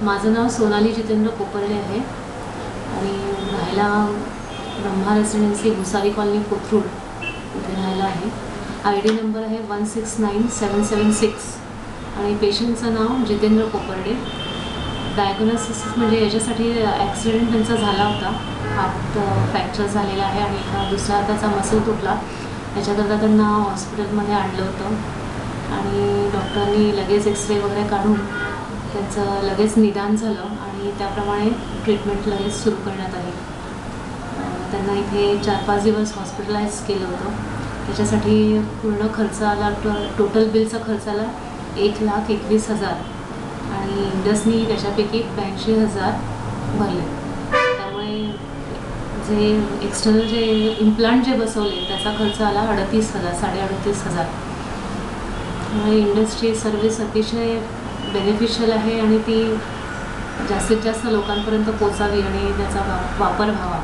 माझं नाव सोनाली जितेंद्र कोपर्डे आहे आणि राहायला ब्रह्मा रेसिडेन्सी भुसारी कॉलनी कोथरूड इथे राहायला आहे. ID नंबर आहे 169776 आणि पेशंटचं नाव जितेंद्र कोपर्डे. डायग्नोसिस म्हणजे याच्यासाठी ॲक्सिडेंट त्यांचा झाला होता, हात फ्रॅक्चर झालेला आहे आणि एका दुसऱ्या हाताचा मसल तुटला. याच्याकरता त्यांना हॉस्पिटलमध्ये आणलं होतं आणि डॉक्टरांनी लगेच एक्सरे वगैरे काढून त्यांचं लगेच निदान झालं आणि त्याप्रमाणे ट्रीटमेंट लगेच सुरू करण्यात आली. त्यांना इथे 4-5 दिवस हॉस्पिटलाइज केलं होतं. त्याच्यासाठी पूर्ण खर्च आला, टोटल बिलचा खर्च आला 1,21,000 आणि इंडसनी त्याच्यापैकी 82,000 भरले. त्यामुळे जे एक्सटर्नल जे इम्प्लांट जे बसवले त्याचा खर्च आला 38,000, 38,500. त्यामुळे इंडसची सर्व्हिस अतिशय बेनिफिशियल आहे आणि ती जास्तीत जास्त लोकांपर्यंत पोचावी आणि त्याचा वापर व्हावा.